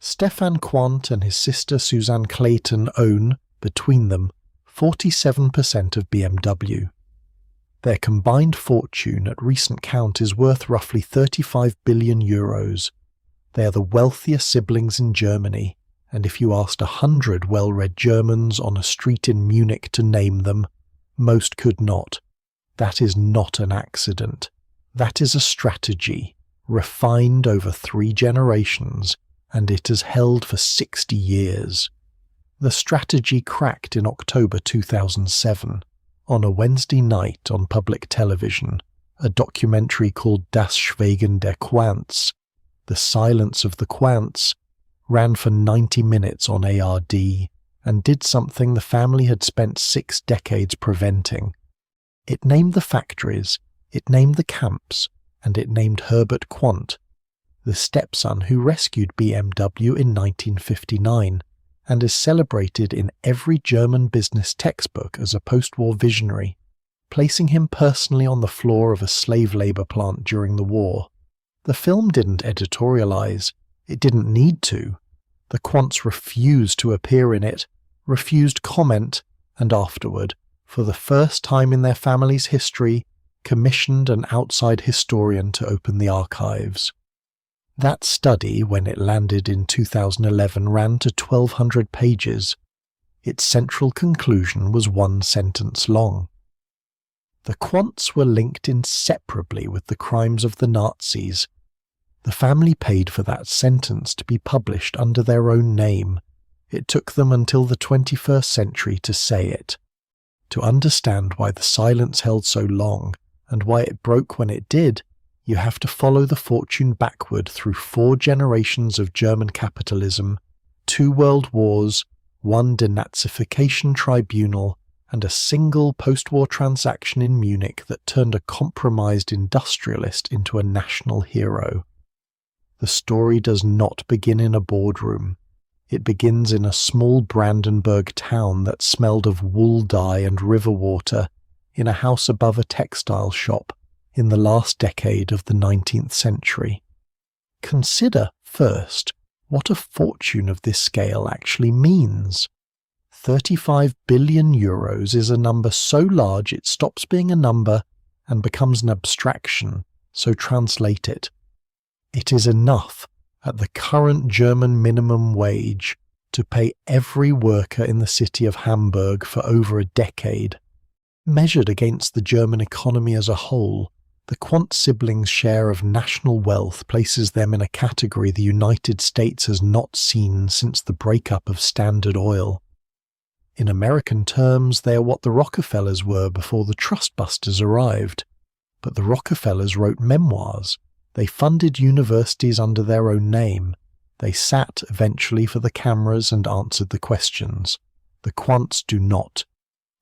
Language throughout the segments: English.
Stefan Quandt and his sister Suzanne Clayton own, between them, 47% of BMW. Their combined fortune at recent count is worth roughly 35 billion euros. They are the wealthiest siblings in Germany, and if you asked 100 well-read Germans on a street in Munich to name them, most could not. That is not an accident. That is a strategy, refined over 3 generations, and it has held for 60 years. The strategy cracked in October 2007. On a Wednesday night on public television, a documentary called Das Schweigen der Quandts, The Silence of the Quandts, ran for 90 minutes on ARD and did something the family had spent 6 decades preventing. It named the factories, it named the camps, and it named Herbert Quandt, the stepson who rescued BMW in 1959, and is celebrated in every German business textbook as a post-war visionary, placing him personally on the floor of a slave labour plant during the war. The film didn't editorialise. It didn't need to. The Quandts refused to appear in it, refused comment, and afterward, for the first time in their family's history, commissioned an outside historian to open the archives. That study, when it landed in 2011, ran to 1,200 pages. Its central conclusion was 1 sentence long. The Quandts were linked inseparably with the crimes of the Nazis. The family paid for that sentence to be published under their own name. It took them until the 21st century to say it. To understand why the silence held so long, and why it broke when it did, you have to follow the fortune backward through 4 generations of German capitalism, 2 world wars, 1 denazification tribunal, and a single post-war transaction in Munich that turned a compromised industrialist into a national hero. The story does not begin in a boardroom. It begins in a small Brandenburg town that smelled of wool dye and river water, in a house above a textile shop, in the last decade of the 19th century. Consider, first, what a fortune of this scale actually means. 35 billion euros is a number so large it stops being a number and becomes an abstraction, so translate it. It is enough, at the current German minimum wage, to pay every worker in the city of Hamburg for over a decade. Measured against the German economy as a whole, the Quandt siblings' share of national wealth places them in a category the United States has not seen since the breakup of Standard Oil. In American terms, they are what the Rockefellers were before the Trustbusters arrived. But the Rockefellers wrote memoirs. They funded universities under their own name. They sat eventually for the cameras and answered the questions. The Quandts do not.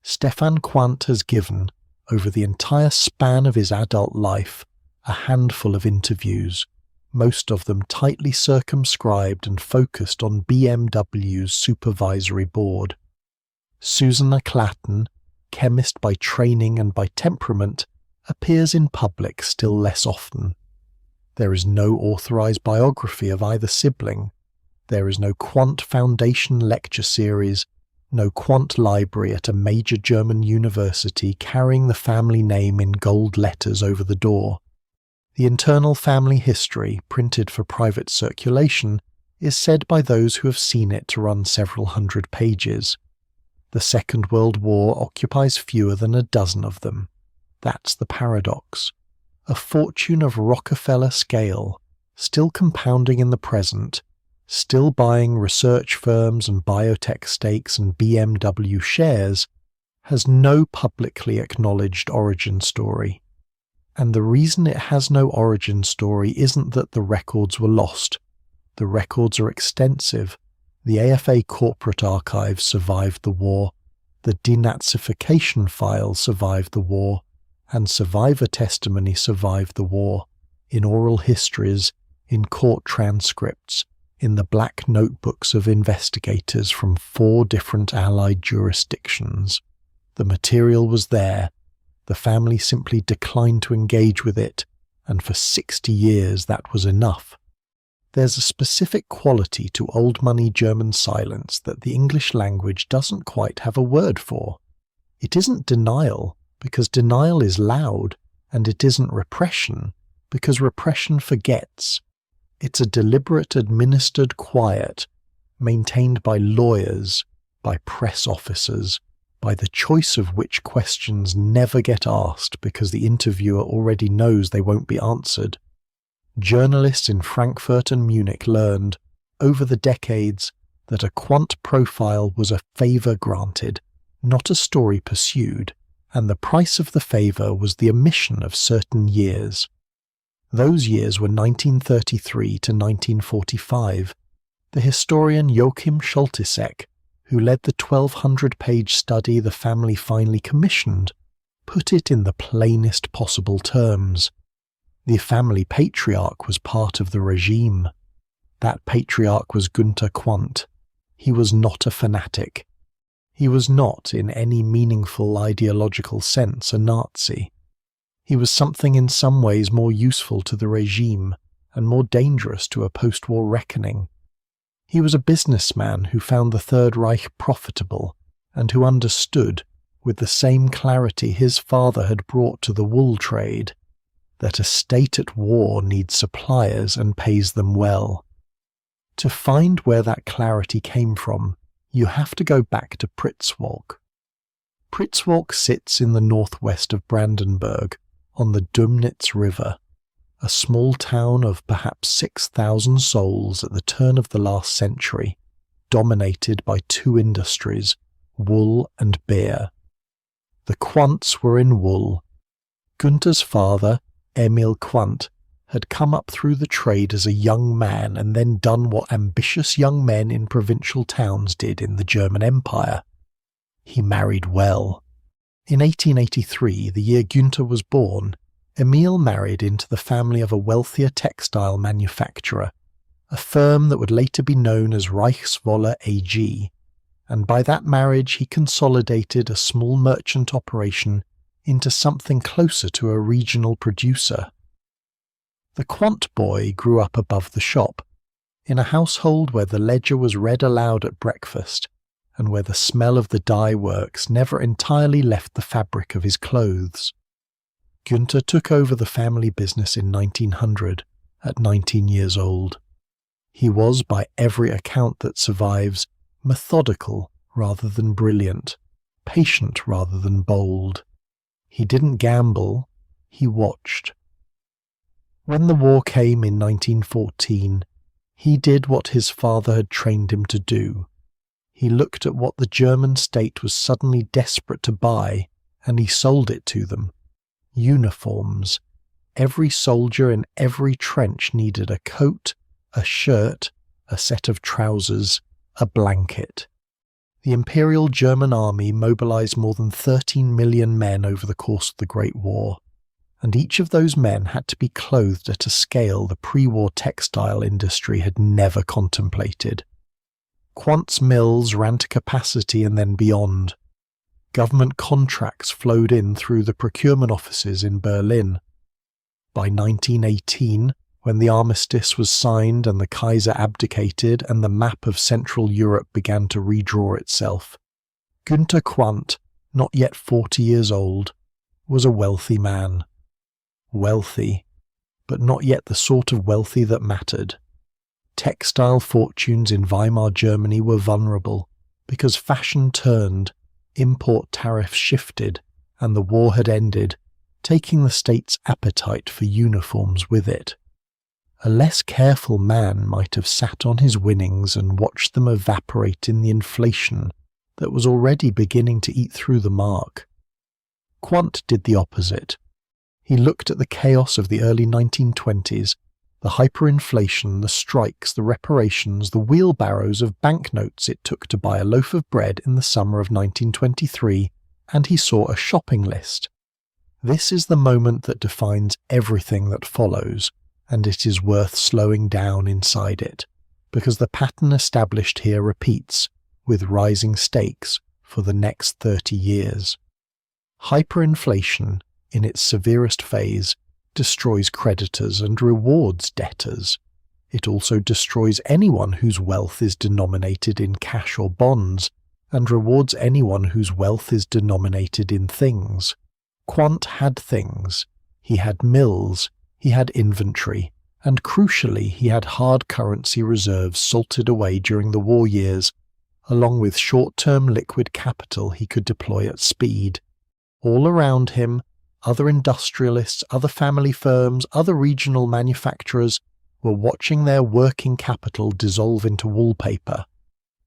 Stefan Quandt has given, over the entire span of his adult life, a handful of interviews, most of them tightly circumscribed and focused on BMW's supervisory board. Susanne Clayton, chemist by training and by temperament, appears in public still less often. There is no authorized biography of either sibling. There is no Quandt Foundation lecture series, no Quandt library at a major German university carrying the family name in gold letters over the door. The internal family history, printed for private circulation, is said by those who have seen it to run several hundred pages. The Second World War occupies fewer than a dozen of them. That's the paradox. A fortune of Rockefeller scale, still compounding in the present, still buying research firms and biotech stakes and BMW shares, has no publicly acknowledged origin story. And the reason it has no origin story isn't that the records were lost. The records are extensive. The AFA corporate archives survived the war, the denazification files survived the war, and survivor testimony survived the war, in oral histories, in court transcripts, in the black notebooks of investigators from 4 different Allied jurisdictions. The material was there. The family simply declined to engage with it, and for 60 years that was enough. There's a specific quality to old money German silence that the English language doesn't quite have a word for. It isn't denial, because denial is loud, and it isn't repression, because repression forgets. It's a deliberate administered quiet, maintained by lawyers, by press officers, by the choice of which questions never get asked because the interviewer already knows they won't be answered. Journalists in Frankfurt and Munich learned, over the decades, that a Quandt profile was a favour granted, not a story pursued, and the price of the favour was the omission of certain years. Those years were 1933 to 1945. The historian Joachim Scholtisek, who led the 1,200-page study the family finally commissioned, put it in the plainest possible terms. The family patriarch was part of the regime. That patriarch was Günther Quandt. He was not a fanatic. He was not, in any meaningful ideological sense, a Nazi. He was something in some ways more useful to the regime and more dangerous to a post-war reckoning. He was a businessman who found the Third Reich profitable and who understood, with the same clarity his father had brought to the wool trade, that a state at war needs suppliers and pays them well. To find where that clarity came from, you have to go back to Pritzwalk. Pritzwalk sits in the northwest of Brandenburg, on the Dümnitz River, a small town of perhaps 6,000 souls at the turn of the last century, dominated by two industries, wool and beer. The Quandts were in wool. Günther's father, Emil Quandt, had come up through the trade as a young man and then done what ambitious young men in provincial towns did in the German Empire. He married well. In 1883, the year Günther was born, Emil married into the family of a wealthier textile manufacturer, a firm that would later be known as Reichswolle AG, and by that marriage he consolidated a small merchant operation into something closer to a regional producer. The Quandt boy grew up above the shop, in a household where the ledger was read aloud at breakfast, and where the smell of the dye works never entirely left the fabric of his clothes. Günther took over the family business in 1900, at 19 years old. He was, by every account that survives, methodical rather than brilliant, patient rather than bold. He didn't gamble, he watched. When the war came in 1914, he did what his father had trained him to do. He looked at what the German state was suddenly desperate to buy, and he sold it to them. Uniforms. Every soldier in every trench needed a coat, a shirt, a set of trousers, a blanket. The Imperial German Army mobilized more than 13 million men over the course of the Great War, and each of those men had to be clothed at a scale the pre-war textile industry had never contemplated. Quandt's mills ran to capacity and then beyond. Government contracts flowed in through the procurement offices in Berlin. By 1918, when the armistice was signed and the Kaiser abdicated and the map of Central Europe began to redraw itself, Günther Quandt, not yet 40 years old, was a wealthy man. Wealthy, but not yet the sort of wealthy that mattered. Textile fortunes in Weimar Germany were vulnerable because fashion turned, import tariffs shifted, and the war had ended, taking the state's appetite for uniforms with it. A less careful man might have sat on his winnings and watched them evaporate in the inflation that was already beginning to eat through the mark. Quandt did the opposite. He looked at the chaos of the early 1920s, the hyperinflation, the strikes, the reparations, the wheelbarrows of banknotes it took to buy a loaf of bread in the summer of 1923, and he saw a shopping list. This is the moment that defines everything that follows, and it is worth slowing down inside it, because the pattern established here repeats, with rising stakes, for the next 30 years. Hyperinflation, in its severest phase, destroys creditors and rewards debtors. It also destroys anyone whose wealth is denominated in cash or bonds, and rewards anyone whose wealth is denominated in things. Quandt had things. He had mills, he had inventory, and crucially he had hard currency reserves salted away during the war years, along with short-term liquid capital he could deploy at speed. All around him, other industrialists, other family firms, other regional manufacturers were watching their working capital dissolve into wallpaper.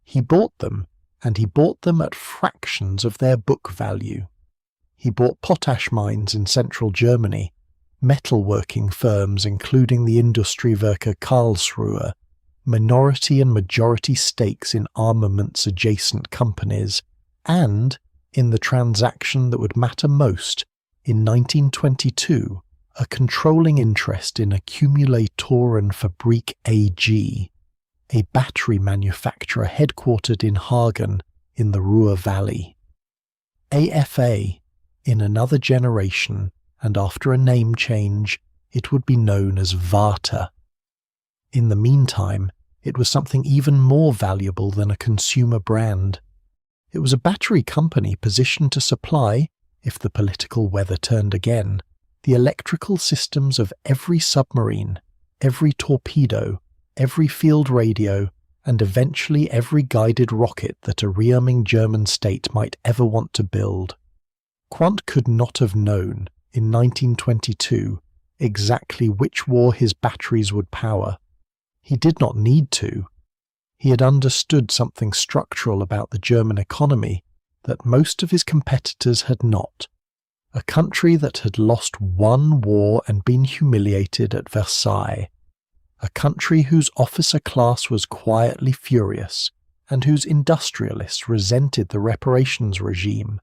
He bought them, and he bought them at fractions of their book value. He bought potash mines in central Germany, metalworking firms including the Industriewerke Karlsruhe, minority and majority stakes in armaments-adjacent companies, and, in the transaction that would matter most, in 1922, a controlling interest in Akkumulatorenfabrik AG, a battery manufacturer headquartered in Hagen in the Ruhr Valley. AFA, in another generation, and after a name change, it would be known as Varta. In the meantime, it was something even more valuable than a consumer brand. It was a battery company positioned to supply, if the political weather turned again, the electrical systems of every submarine, every torpedo, every field radio, and eventually every guided rocket that a rearming German state might ever want to build. Quandt could not have known, in 1922, exactly which war his batteries would power. He did not need to. He had understood something structural about the German economy that most of his competitors had not. A country that had lost one war and been humiliated at Versailles. A country whose officer class was quietly furious and whose industrialists resented the reparations regime.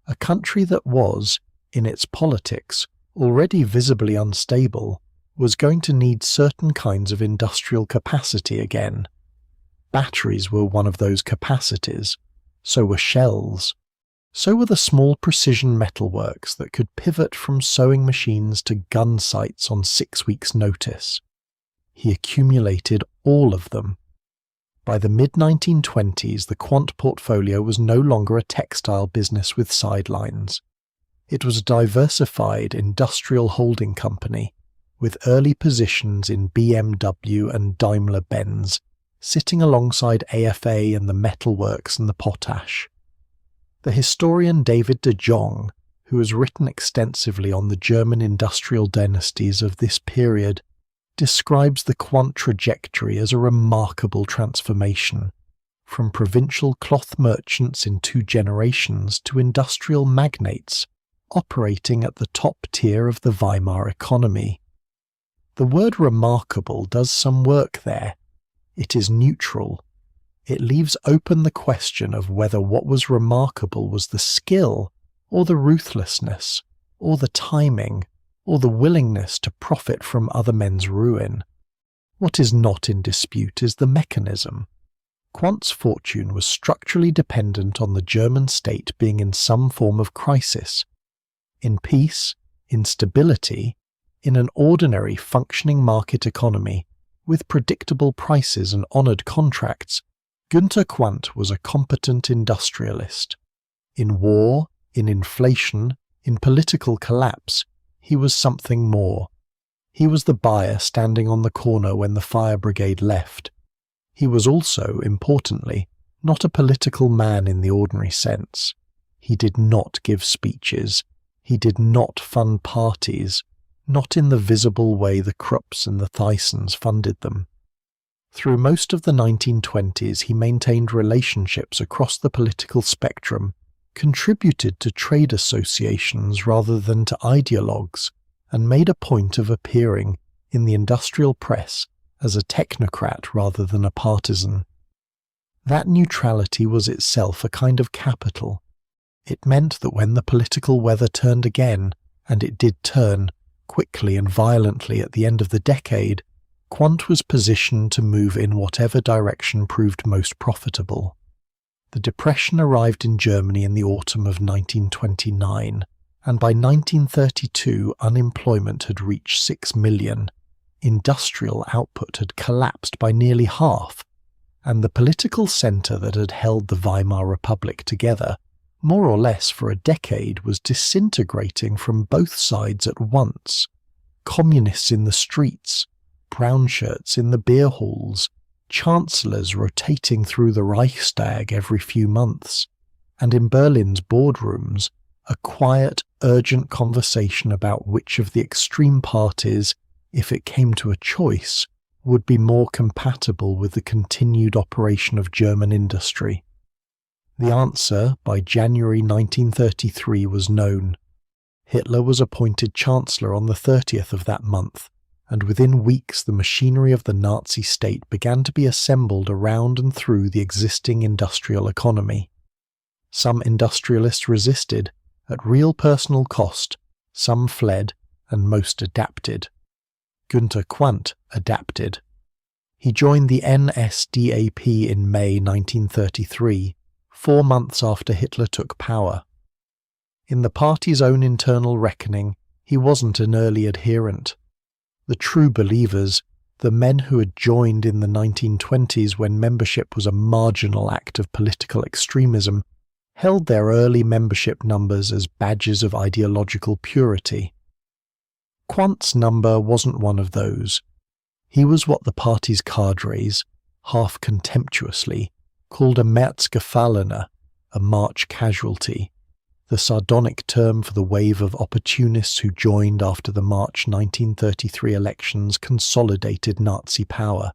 A country that was, in its politics, already visibly unstable, was going to need certain kinds of industrial capacity again. Batteries were one of those capacities. So were shells. So were the small precision metalworks that could pivot from sewing machines to gun sights on 6 weeks' notice. He accumulated all of them. By the mid-1920s, the Quandt portfolio was no longer a textile business with sidelines. It was a diversified industrial holding company, with early positions in BMW and Daimler-Benz, sitting alongside AFA and the metalworks and the potash. The historian David de Jong, who has written extensively on the German industrial dynasties of this period, describes the Quandt trajectory as a remarkable transformation, from provincial cloth merchants in 2 generations to industrial magnates, operating at the top tier of the Weimar economy. The word remarkable does some work there. It is neutral. It leaves open the question of whether what was remarkable was the skill, or the ruthlessness, or the timing, or the willingness to profit from other men's ruin. What is not in dispute is the mechanism. Quandt's fortune was structurally dependent on the German state being in some form of crisis. In peace, in stability, in an ordinary functioning market economy, with predictable prices and honoured contracts, Günther Quandt was a competent industrialist. In war, in inflation, in political collapse, he was something more. He was the buyer standing on the corner when the fire brigade left. He was also, importantly, not a political man in the ordinary sense. He did not give speeches. He did not fund parties, not in the visible way the Krupps and the Thysens funded them. Through most of the 1920s he maintained relationships across the political spectrum, contributed to trade associations rather than to ideologues, and made a point of appearing in the industrial press as a technocrat rather than a partisan. That neutrality was itself a kind of capital. It meant that when the political weather turned again, and it did turn, quickly and violently at the end of the decade, Quandt was positioned to move in whatever direction proved most profitable. The Depression arrived in Germany in the autumn of 1929, and by 1932 unemployment had reached 6 million. industrial output had collapsed by nearly half, and the political centre that had held the Weimar Republic together, more or less for a decade, was disintegrating from both sides at once. Communists in the streets, brown shirts in the beer halls, chancellors rotating through the Reichstag every few months, and in Berlin's boardrooms, a quiet, urgent conversation about which of the extreme parties, if it came to a choice, would be more compatible with the continued operation of German industry. The answer, by January 1933, was known. Hitler was appointed Chancellor on the 30th of that month, and within weeks the machinery of the Nazi state began to be assembled around and through the existing industrial economy. Some industrialists resisted, at real personal cost, some fled, and most adapted. Günther Quandt adapted. He joined the NSDAP in May 1933, 4 months after Hitler took power. In the party's own internal reckoning, he wasn't an early adherent. The true believers, the men who had joined in the 1920s when membership was a marginal act of political extremism, held their early membership numbers as badges of ideological purity. Quandt's number wasn't one of those. He was what the party's cadres, half contemptuously, called a Märzgefallener, a March casualty, the sardonic term for the wave of opportunists who joined after the March 1933 elections consolidated Nazi power.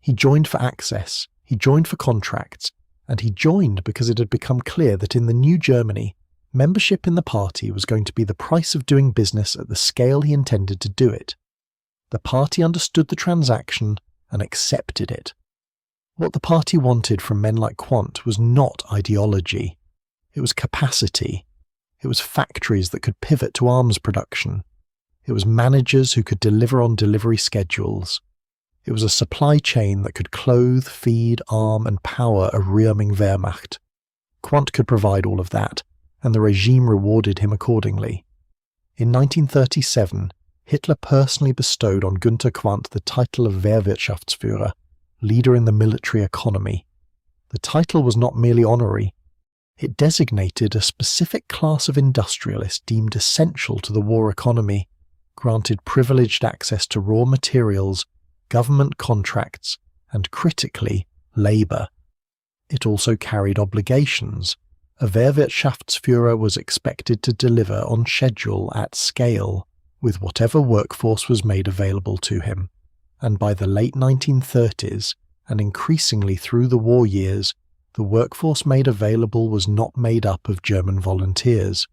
He joined for access, he joined for contracts, and he joined because it had become clear that in the new Germany, membership in the party was going to be the price of doing business at the scale he intended to do it. The party understood the transaction and accepted it. What the party wanted from men like Quandt was not ideology. It was capacity. It was factories that could pivot to arms production. It was managers who could deliver on delivery schedules. It was a supply chain that could clothe, feed, arm and power a rearming Wehrmacht. Quandt could provide all of that, and the regime rewarded him accordingly. In 1937, Hitler personally bestowed on Günther Quandt the title of Wehrwirtschaftsführer, leader in the military economy. The title was not merely honorary. It designated a specific class of industrialists deemed essential to the war economy, granted privileged access to raw materials, government contracts, and critically, labour. It also carried obligations. A Wehrwirtschaftsführer was expected to deliver on schedule at scale, with whatever workforce was made available to him, and by the late 1930s, and increasingly through the war years, the workforce made available was not made up of German volunteers.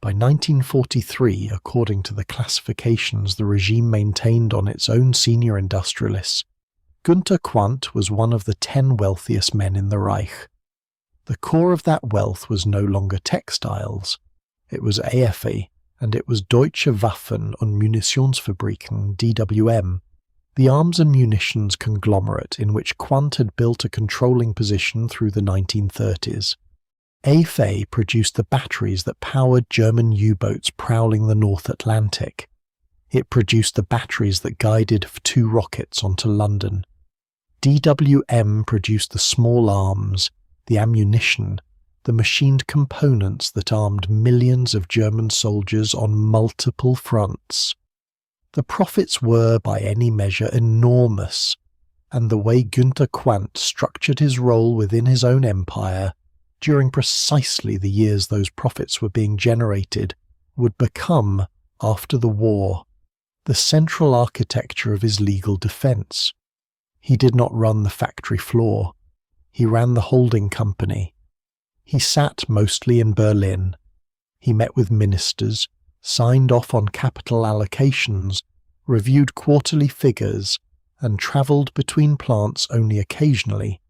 By 1943, according to the classifications the regime maintained on its own senior industrialists, Günther Quandt was one of the 10 wealthiest men in the Reich. The core of that wealth was no longer textiles. It was AFA, and it was Deutsche Waffen- und Munitionsfabriken, DWM, the arms and munitions conglomerate in which Quandt had built a controlling position through the 1930s. AFA produced the batteries that powered German U-boats prowling the North Atlantic. It produced the batteries that guided 2 rockets onto London. DWM produced the small arms, the ammunition, the machined components that armed millions of German soldiers on multiple fronts. The profits were, by any measure, enormous, and the way Günther Quandt structured his role within his own empire, during precisely the years those profits were being generated, would become, after the war, the central architecture of his legal defence. He did not run the factory floor. He ran the holding company. He sat mostly in Berlin. He met with ministers, signed off on capital allocations, reviewed quarterly figures, and travelled between plants only occasionally,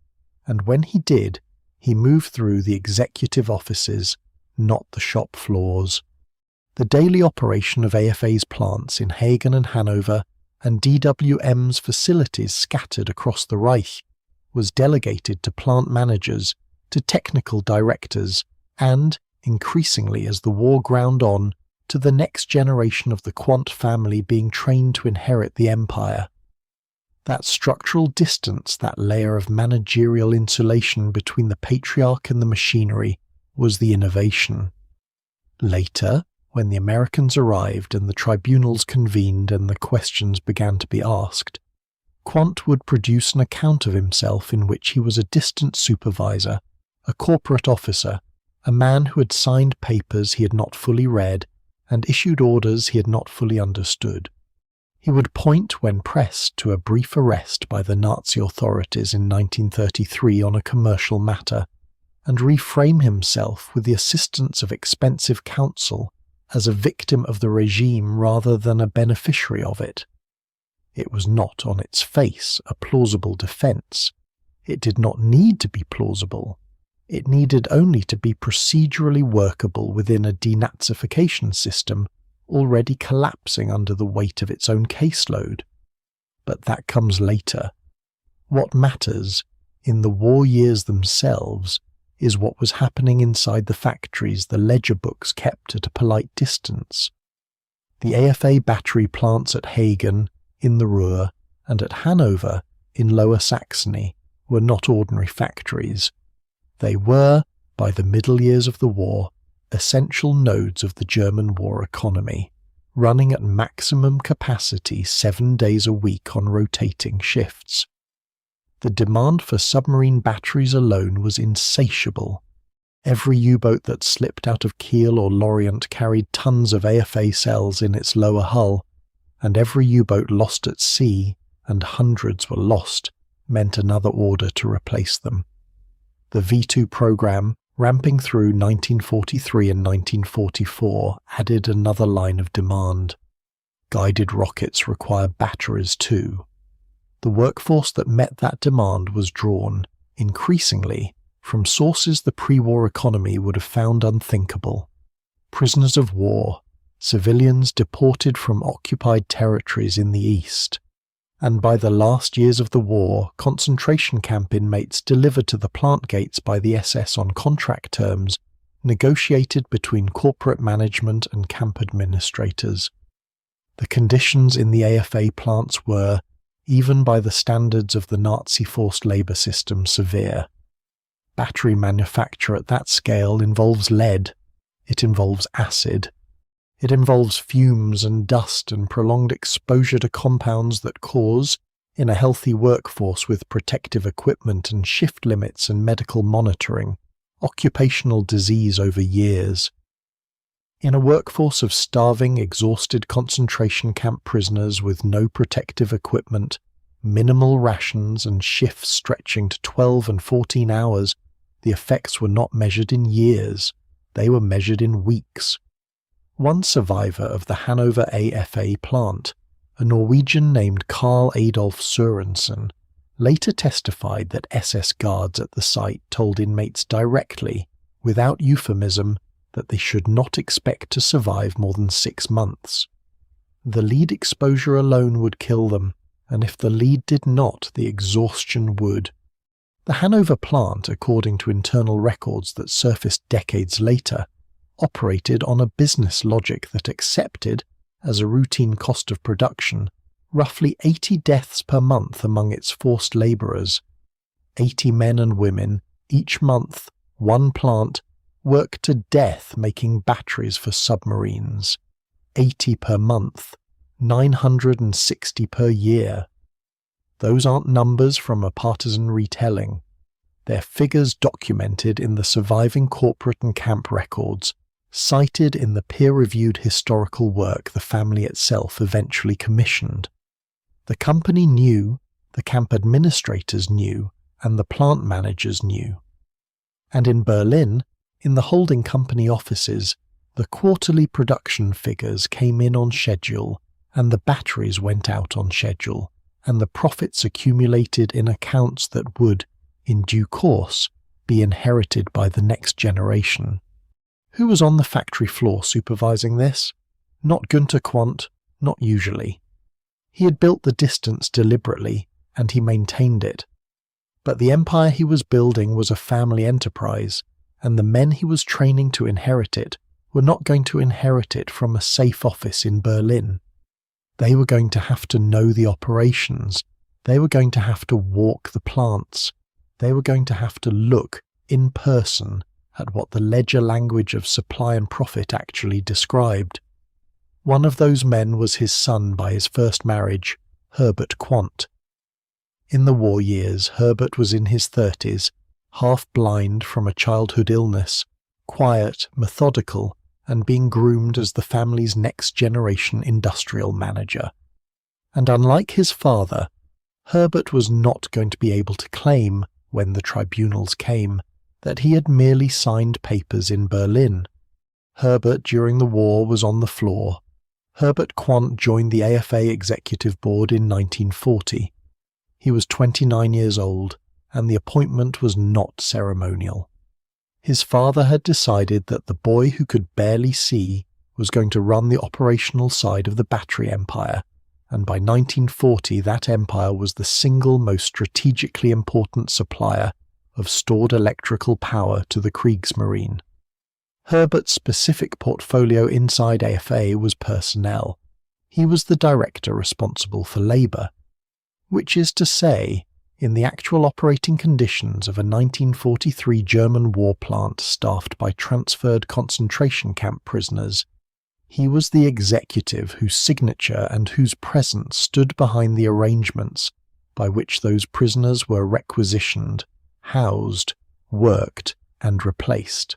and when he did, he moved through the executive offices, not the shop floors. The daily operation of AFA's plants in Hagen and Hanover and DWM's facilities scattered across the Reich was delegated to plant managers, to technical directors, and, increasingly as the war ground on, to the next generation of the Quandt family being trained to inherit the empire. That structural distance, that layer of managerial insulation between the patriarch and the machinery, was the innovation. Later, when the Americans arrived and the tribunals convened and the questions began to be asked, Quandt would produce an account of himself in which he was a distant supervisor, a corporate officer, a man who had signed papers he had not fully read and issued orders he had not fully understood. He would point, when pressed, to a brief arrest by the Nazi authorities in 1933 on a commercial matter, and reframe himself with the assistance of expensive counsel as a victim of the regime rather than a beneficiary of it. It was not, on its face, a plausible defence. It did not need to be plausible. It needed only to be procedurally workable within a denazification system already collapsing under the weight of its own caseload. But that comes later. What matters, in the war years themselves, is what was happening inside the factories the ledger books kept at a polite distance. The AFA battery plants at Hagen, in the Ruhr, and at Hanover, in Lower Saxony, were not ordinary factories. They were, by the middle years of the war, essential nodes of the German war economy, running at maximum capacity 7 days a week on rotating shifts. The demand for submarine batteries alone was insatiable. Every U-boat that slipped out of Kiel or Lorient carried tons of AFA cells in its lower hull, and every U-boat lost at sea, and hundreds were lost, meant another order to replace them. The V2 program, ramping through 1943 and 1944, added another line of demand. Guided rockets require batteries too. The workforce that met that demand was drawn, increasingly, from sources the pre-war economy would have found unthinkable. Prisoners of war, civilians deported from occupied territories in the East, and by the last years of the war, concentration camp inmates delivered to the plant gates by the SS on contract terms, negotiated between corporate management and camp administrators. The conditions in the AFA plants were, even by the standards of the Nazi forced labour system, severe. Battery manufacture at that scale involves lead. It involves acid. It involves fumes and dust and prolonged exposure to compounds that cause, in a healthy workforce with protective equipment and shift limits and medical monitoring, occupational disease over years. In a workforce of starving, exhausted concentration camp prisoners with no protective equipment, minimal rations and shifts stretching to 12 and 14 hours, the effects were not measured in years, they were measured in weeks. One survivor of the Hanover AFA plant, a Norwegian named Carl Adolf Sørensen, later testified that SS guards at the site told inmates directly, without euphemism, that they should not expect to survive more than 6 months. The lead exposure alone would kill them, and if the lead did not, the exhaustion would. The Hanover plant, according to internal records that surfaced decades later, operated on a business logic that accepted, as a routine cost of production, roughly 80 deaths per month among its forced labourers. 80 men and women, each month, one plant, worked to death making batteries for submarines. 80 per month, 960 per year. Those aren't numbers from a partisan retelling. They're figures documented in the surviving corporate and camp records, cited in the peer-reviewed historical work the family itself eventually commissioned. The company knew, the camp administrators knew, and the plant managers knew. And in Berlin, in the holding company offices, the quarterly production figures came in on schedule, and the batteries went out on schedule, and the profits accumulated in accounts that would, in due course, be inherited by the next generation. Who was on the factory floor supervising this? Not Günther Quandt, not usually. He had built the distance deliberately, and he maintained it. But the empire he was building was a family enterprise, and the men he was training to inherit it were not going to inherit it from a safe office in Berlin. They were going to have to know the operations. They were going to have to walk the plants. They were going to have to look in person at what the ledger language of supply and profit actually described. One of those men was his son by his first marriage, Herbert Quandt. In the war years, Herbert was in his 30s, half blind from a childhood illness, quiet, methodical, and being groomed as the family's next-generation industrial manager. And unlike his father, Herbert was not going to be able to claim, when the tribunals came, that he had merely signed papers in Berlin. Herbert, during the war, was on the floor. Herbert Quandt joined the AFA Executive Board in 1940. He was 29 years old, and the appointment was not ceremonial. His father had decided that the boy who could barely see was going to run the operational side of the battery empire, and by 1940 that empire was the single most strategically important supplier of stored electrical power to the Kriegsmarine. Herbert's specific portfolio inside AFA was personnel. He was the director responsible for labour, which is to say, in the actual operating conditions of a 1943 German war plant staffed by transferred concentration camp prisoners, he was the executive whose signature and whose presence stood behind the arrangements by which those prisoners were requisitioned, housed, worked, and replaced.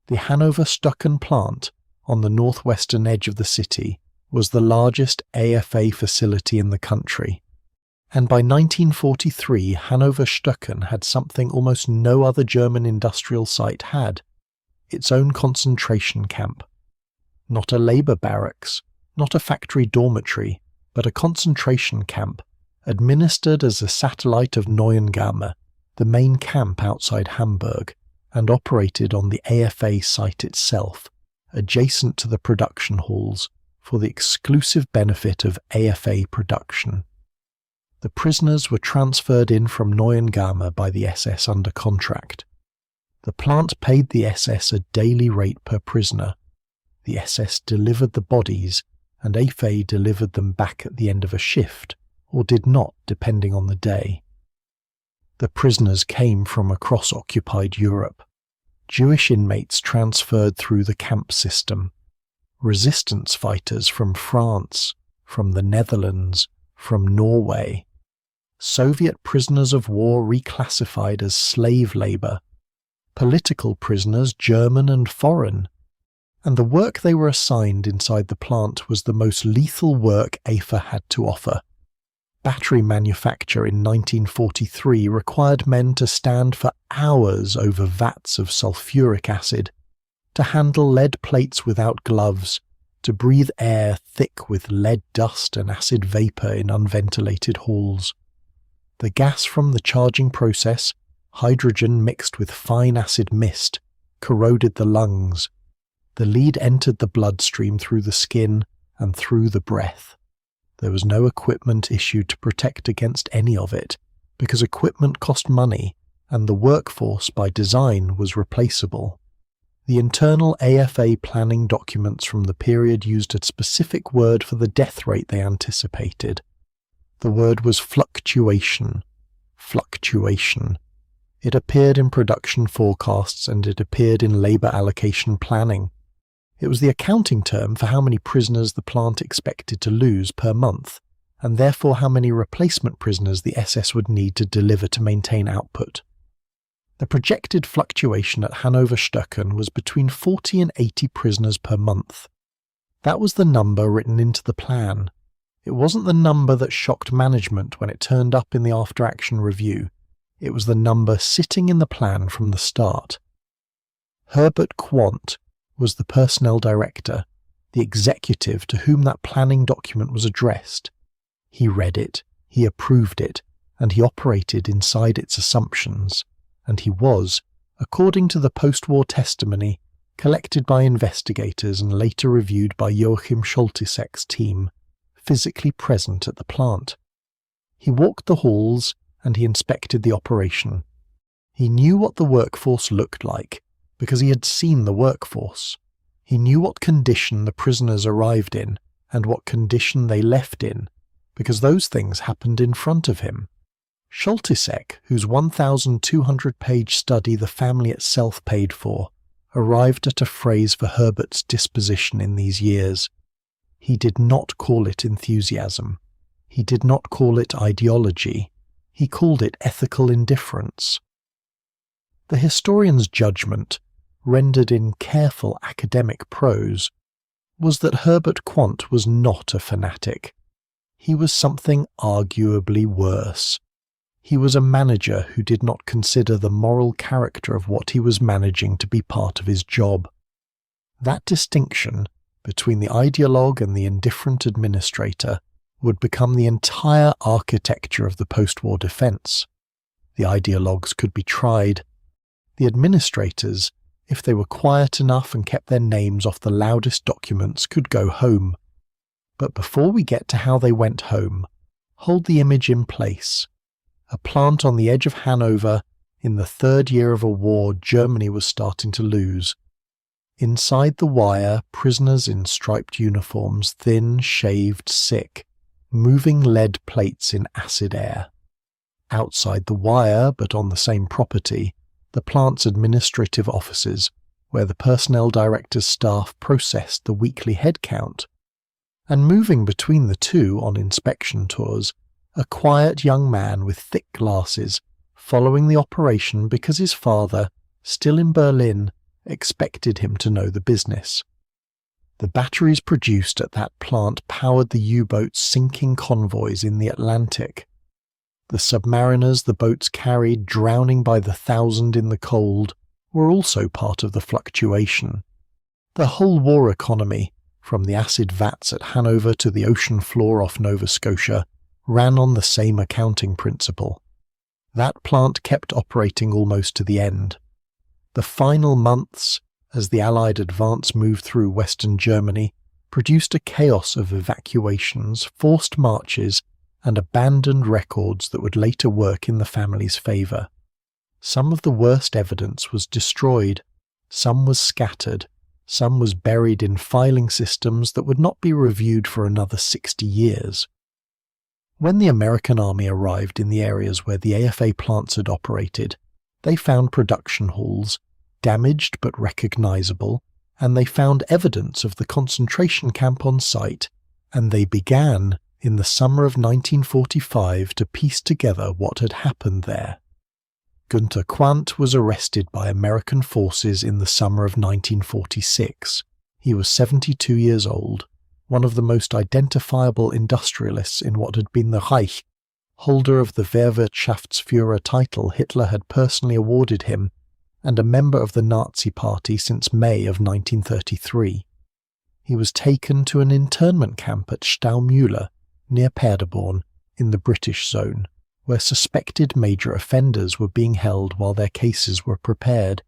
The Hannover-Stöcken plant, on the northwestern edge of the city, was the largest AFA facility in the country, and by 1943 Hannover-Stöcken had something almost no other German industrial site had: its own concentration camp. Not a labour barracks, not a factory dormitory, but a concentration camp, administered as a satellite of Neuengamme, the main camp outside Hamburg, and operated on the AFA site itself, adjacent to the production halls, for the exclusive benefit of AFA production. The prisoners were transferred in from Neuengamme by the SS under contract. The plant paid the SS a daily rate per prisoner. The SS delivered the bodies, and AFA delivered them back at the end of a shift, or did not, depending on the day. The prisoners came from across occupied Europe. Jewish inmates transferred through the camp system. Resistance fighters from France, from the Netherlands, from Norway. Soviet prisoners of war reclassified as slave labour. Political prisoners, German and foreign. And the work they were assigned inside the plant was the most lethal work AFA had to offer. Battery manufacture in 1943 required men to stand for hours over vats of sulfuric acid, to handle lead plates without gloves, to breathe air thick with lead dust and acid vapour in unventilated halls. The gas from the charging process, hydrogen mixed with fine acid mist, corroded the lungs. The lead entered the bloodstream through the skin and through the breath. There was no equipment issued to protect against any of it, because equipment cost money, and the workforce by design was replaceable. The internal AFA planning documents from the period used a specific word for the death rate they anticipated. The word was fluctuation. Fluctuation. It appeared in production forecasts and it appeared in labour allocation planning. It was the accounting term for how many prisoners the plant expected to lose per month, and therefore how many replacement prisoners the SS would need to deliver to maintain output. The projected fluctuation at Hannover-Stöcken was between 40 and 80 prisoners per month. That was the number written into the plan. It wasn't the number that shocked management when it turned up in the after-action review. It was the number sitting in the plan from the start. Herbert Quandt was the personnel director, the executive to whom that planning document was addressed. He read it, he approved it, and he operated inside its assumptions, and he was, according to the post-war testimony collected by investigators and later reviewed by Joachim Scholtisek's team, physically present at the plant. He walked the halls and he inspected the operation. He knew what the workforce looked like, because he had seen the workforce. He knew what condition the prisoners arrived in and what condition they left in, because those things happened in front of him. Scholtisek, whose 1,200-page study the family itself paid for, arrived at a phrase for Herbert's disposition in these years. He did not call it enthusiasm. He did not call it ideology. He called it ethical indifference. The historian's judgment, rendered in careful academic prose, was that Herbert Quandt was not a fanatic. He was something arguably worse. He was a manager who did not consider the moral character of what he was managing to be part of his job. That distinction between the ideologue and the indifferent administrator would become the entire architecture of the post-war defence. The ideologues could be tried. The administrators, if they were quiet enough and kept their names off the loudest documents, could go home. But before we get to how they went home, hold the image in place. A plant on the edge of Hanover, in the third year of a war Germany was starting to lose. Inside the wire, prisoners in striped uniforms, thin, shaved, sick, moving lead plates in acid air. Outside the wire, but on the same property, the plant's administrative offices, where the personnel director's staff processed the weekly head count. And moving between the two on inspection tours, a quiet young man with thick glasses, following the operation because his father, still in Berlin, expected him to know the business. The batteries produced at that plant powered the U-boats sinking convoys in the Atlantic. The submariners the boats carried, drowning by the thousand in the cold, were also part of the fluctuation. The whole war economy, from the acid vats at Hanover to the ocean floor off Nova Scotia, ran on the same accounting principle. That plant kept operating almost to the end. The final months, as the Allied advance moved through Western Germany, produced a chaos of evacuations, forced marches, and abandoned records that would later work in the family's favour. Some of the worst evidence was destroyed, some was scattered, some was buried in filing systems that would not be reviewed for another 60 years. When the American army arrived in the areas where the AFA plants had operated, they found production halls, damaged but recognisable, and they found evidence of the concentration camp on site, and they began, in the summer of 1945, to piece together what had happened there. Günther Quandt was arrested by American forces in the summer of 1946. He was 72 years old, one of the most identifiable industrialists in what had been the Reich, holder of the Wehrwirtschaftsführer title Hitler had personally awarded him, and a member of the Nazi Party since May of 1933. He was taken to an internment camp at Staumüller, near Paderborn, in the British zone, where suspected major offenders were being held while their cases were prepared.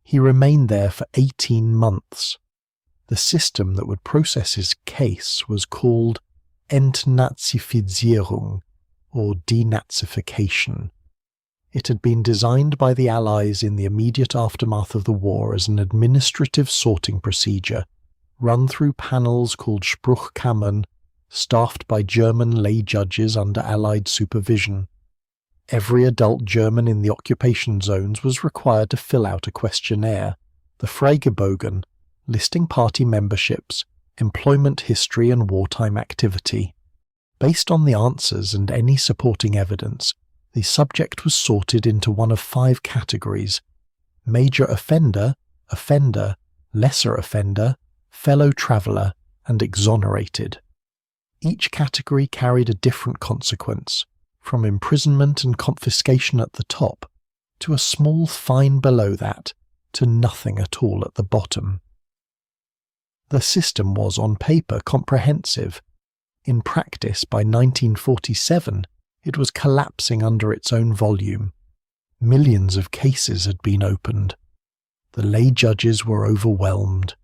He remained there for 18 months. The system that would process his case was called Entnazifizierung, or denazification. It had been designed by the Allies in the immediate aftermath of the war as an administrative sorting procedure, run through panels called Spruchkammern, staffed by German lay judges under Allied supervision. Every adult German in the occupation zones was required to fill out a questionnaire, the Fragebogen, listing party memberships, employment history and wartime activity. Based on the answers and any supporting evidence, the subject was sorted into one of 5 categories: major offender, offender, lesser offender, fellow traveller, and exonerated. Each category carried a different consequence, from imprisonment and confiscation at the top, to a small fine below that, to nothing at all at the bottom. The system was on paper comprehensive. In practice, by 1947, it was collapsing under its own volume. Millions of cases had been opened. The lay judges were overwhelmed.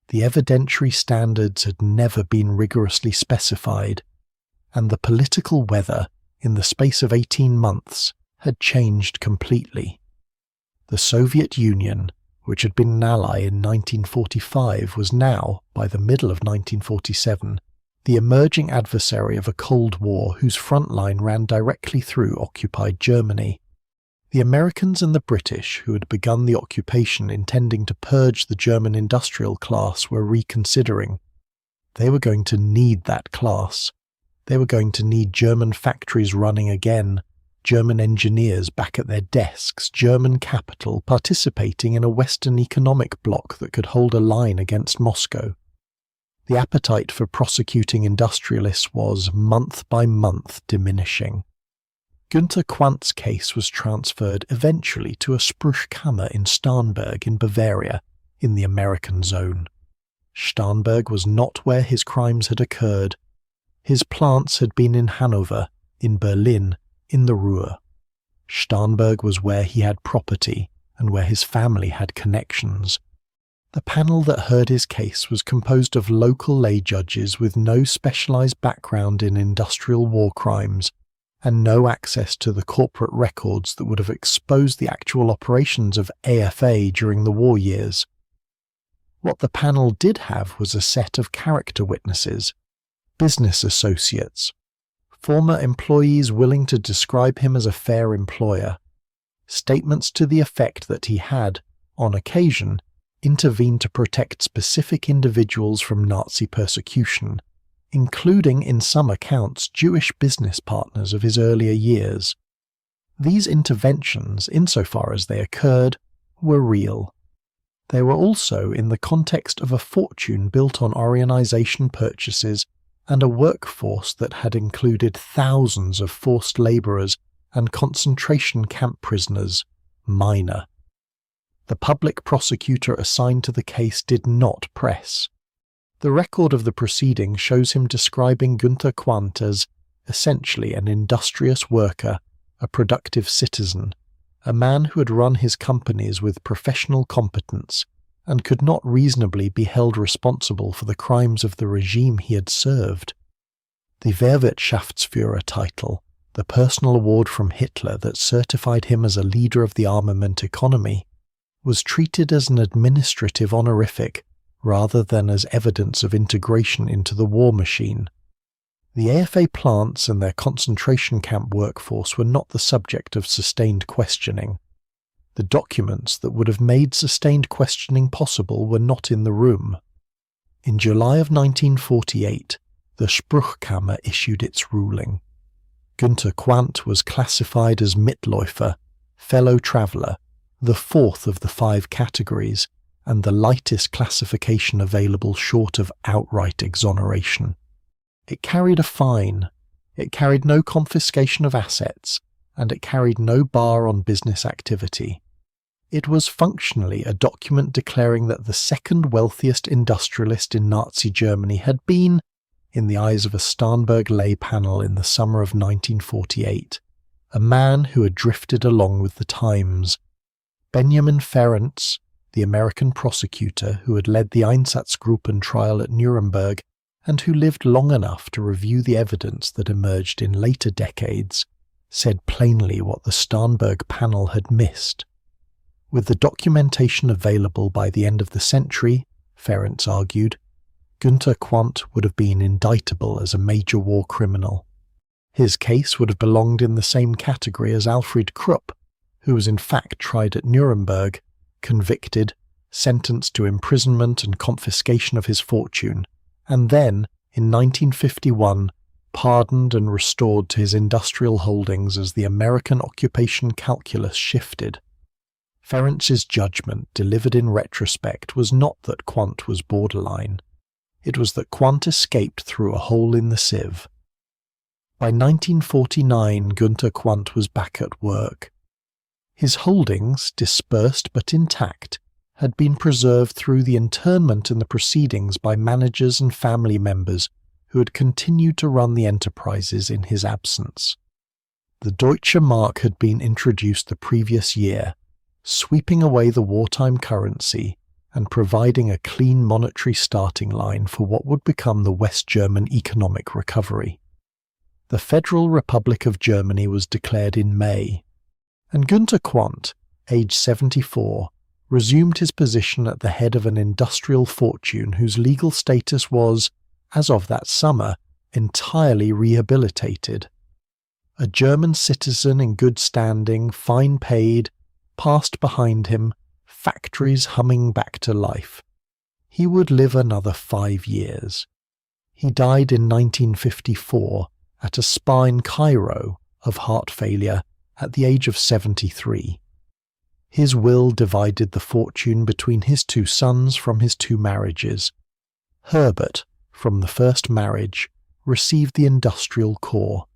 The evidentiary standards had never been rigorously specified, and the political weather, in the space of 18 months, had changed completely. The Soviet Union, which had been an ally in 1945, was now, by the middle of 1947, the emerging adversary of a Cold War whose front line ran directly through occupied Germany. The Americans and the British, who had begun the occupation intending to purge the German industrial class, were reconsidering. They were going to need that class. They were going to need German factories running again, German engineers back at their desks, German capital participating in a Western economic bloc that could hold a line against Moscow. The appetite for prosecuting industrialists was, month by month, diminishing. Günther Quandt's case was transferred eventually to a Spruchkammer in Starnberg in Bavaria, in the American zone. Starnberg was not where his crimes had occurred. His plants had been in Hanover, in Berlin, in the Ruhr. Starnberg was where he had property and where his family had connections. The panel that heard his case was composed of local lay judges with no specialized background in industrial war crimes and no access to the corporate records that would have exposed the actual operations of AFA during the war years. What the panel did have was a set of character witnesses, business associates, former employees willing to describe him as a fair employer, statements to the effect that he had, on occasion, intervened to protect specific individuals from Nazi persecution, including in some accounts Jewish business partners of his earlier years. These interventions, insofar as they occurred, were real. They were also in the context of a fortune built on Orionization purchases and a workforce that had included thousands of forced labourers and concentration camp prisoners, minor. The public prosecutor assigned to the case did not press. The record of the proceeding shows him describing Günther Quandt as essentially an industrious worker, a productive citizen, a man who had run his companies with professional competence and could not reasonably be held responsible for the crimes of the regime he had served. The Wehrwirtschaftsführer title, the personal award from Hitler that certified him as a leader of the armament economy, was treated as an administrative honorific rather than as evidence of integration into the war machine. The AFA plants and their concentration camp workforce were not the subject of sustained questioning. The documents that would have made sustained questioning possible were not in the room. In July of 1948, the Spruchkammer issued its ruling. Günther Quandt was classified as Mitläufer, fellow traveller, the fourth of the 5 categories, and the lightest classification available short of outright exoneration. It carried a fine, it carried no confiscation of assets, and it carried no bar on business activity. It was functionally a document declaring that the second wealthiest industrialist in Nazi Germany had been, in the eyes of a Starnberg lay panel in the summer of 1948, a man who had drifted along with the times. Benjamin Ferencz, the American prosecutor who had led the Einsatzgruppen trial at Nuremberg and who lived long enough to review the evidence that emerged in later decades, said plainly what the Starnberg panel had missed. With the documentation available by the end of the century, Ferencz argued, Günther Quandt would have been indictable as a major war criminal. His case would have belonged in the same category as Alfred Krupp, who was in fact tried at Nuremberg, convicted, sentenced to imprisonment and confiscation of his fortune, and then, in 1951, pardoned and restored to his industrial holdings as the American occupation calculus shifted. Ferencz's judgment, delivered in retrospect, was not that Quandt was borderline. It was that Quandt escaped through a hole in the sieve. By 1949, Günther Quandt was back at work. His holdings, dispersed but intact, had been preserved through the internment in the proceedings by managers and family members who had continued to run the enterprises in his absence. The Deutsche Mark had been introduced the previous year, sweeping away the wartime currency and providing a clean monetary starting line for what would become the West German economic recovery. The Federal Republic of Germany was declared in May, and Günther Quandt, aged 74, resumed his position at the head of an industrial fortune whose legal status was, as of that summer, entirely rehabilitated. A German citizen in good standing, fine paid, passed behind him, factories humming back to life. He would live another 5 years. He died in 1954 at a spa in Cairo of heart failure at the age of 73. His will divided the fortune between his 2 sons from his 2 marriages. Herbert, from the first marriage, received the industrial core,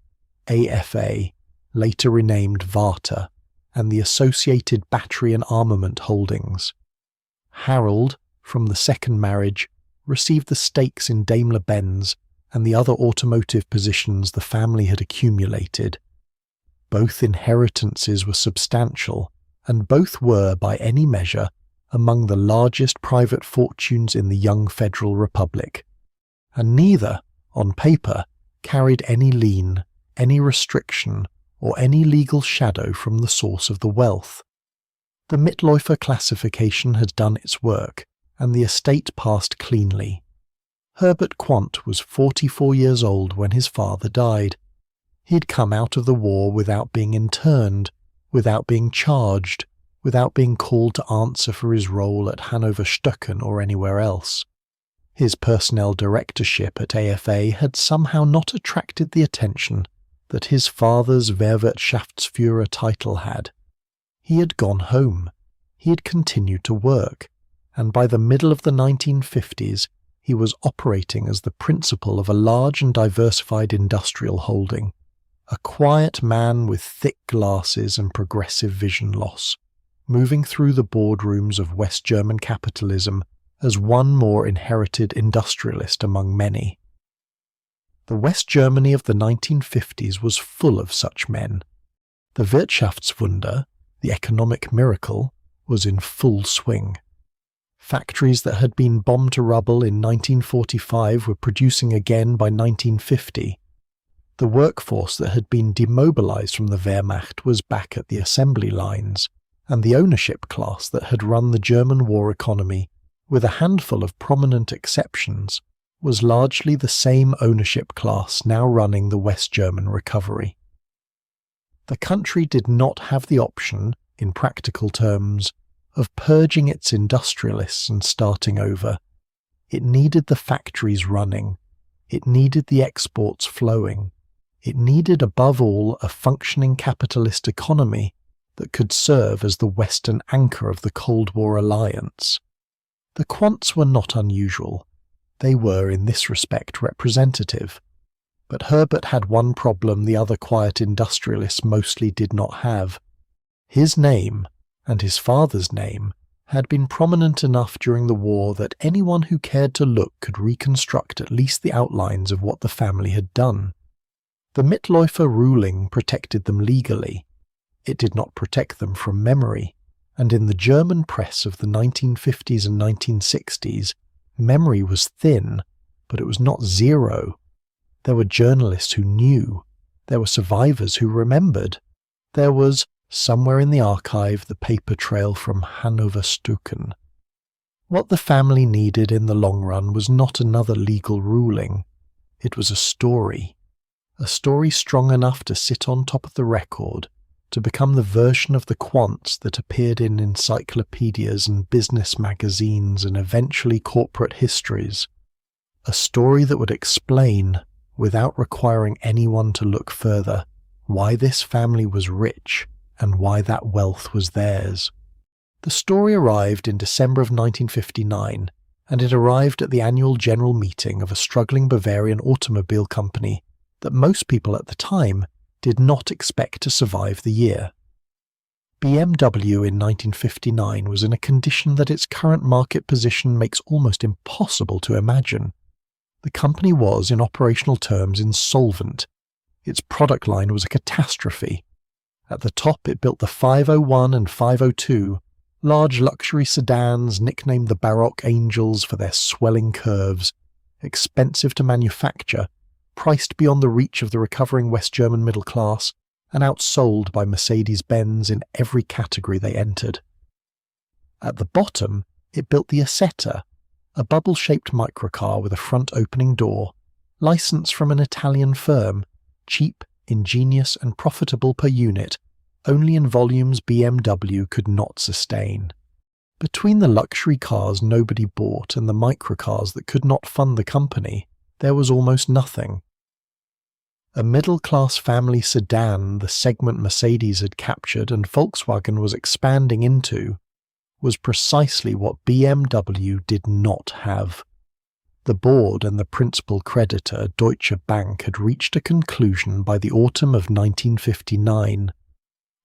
AFA, later renamed Varta, and the associated battery and armament holdings. Harold, from the second marriage, received the stakes in Daimler-Benz and the other automotive positions the family had accumulated. Both inheritances were substantial, and both were, by any measure, among the largest private fortunes in the young Federal Republic. And neither, on paper, carried any lien, any restriction, or any legal shadow from the source of the wealth. The Mitläufer classification had done its work, and the estate passed cleanly. Herbert Quandt was 44 years old when his father died. He'd come out of the war without being interned, without being charged, without being called to answer for his role at Hannover Stöcken or anywhere else. His personnel directorship at AFA had somehow not attracted the attention that his father's Wehrwirtschaftsführer title had. He had gone home. He had continued to work, and by the middle of the 1950s he was operating as the principal of a large and diversified industrial holding, a quiet man with thick glasses and progressive vision loss, moving through the boardrooms of West German capitalism as one more inherited industrialist among many. The West Germany of the 1950s was full of such men. The Wirtschaftswunder, the economic miracle, was in full swing. Factories that had been bombed to rubble in 1945 were producing again by 1950. The workforce that had been demobilized from the Wehrmacht was back at the assembly lines, and the ownership class that had run the German war economy, with a handful of prominent exceptions, was largely the same ownership class now running the West German recovery. The country did not have the option, in practical terms, of purging its industrialists and starting over. It needed the factories running. It needed the exports flowing. It needed above all a functioning capitalist economy that could serve as the Western anchor of the Cold War alliance. The Quandts were not unusual. They were in this respect representative. But Herbert had one problem the other quiet industrialists mostly did not have. His name, and his father's name, had been prominent enough during the war that anyone who cared to look could reconstruct at least the outlines of what the family had done. The Mitläufer ruling protected them legally. It did not protect them from memory, and in the German press of the 1950s and 1960s, memory was thin, but it was not zero. There were journalists who knew. There were survivors who remembered. There was, somewhere in the archive, the paper trail from Hannover Stöcken. What the family needed in the long run was not another legal ruling. It was a story strong enough to sit on top of the record, to become the version of the Quandts that appeared in encyclopedias and business magazines and eventually corporate histories. A story that would explain, without requiring anyone to look further, why this family was rich and why that wealth was theirs. The story arrived in December of 1959, and it arrived at the annual general meeting of a struggling Bavarian automobile company that most people at the time did not expect to survive the year. BMW in 1959 was in a condition that its current market position makes almost impossible to imagine. The company was, in operational terms, insolvent. Its product line was a catastrophe. At the top it built the 501 and 502, large luxury sedans nicknamed the Baroque Angels for their swelling curves, expensive to manufacture, priced beyond the reach of the recovering West German middle class, and outsold by Mercedes-Benz in every category they entered. At the bottom, it built the Isetta, a bubble-shaped microcar with a front-opening door, licensed from an Italian firm, cheap, ingenious and profitable per unit, only in volumes BMW could not sustain. Between the luxury cars nobody bought and the microcars that could not fund the company, there was almost nothing. A middle-class family sedan, the segment Mercedes had captured and Volkswagen was expanding into, was precisely what BMW did not have. The board and the principal creditor, Deutsche Bank, had reached a conclusion by the autumn of 1959.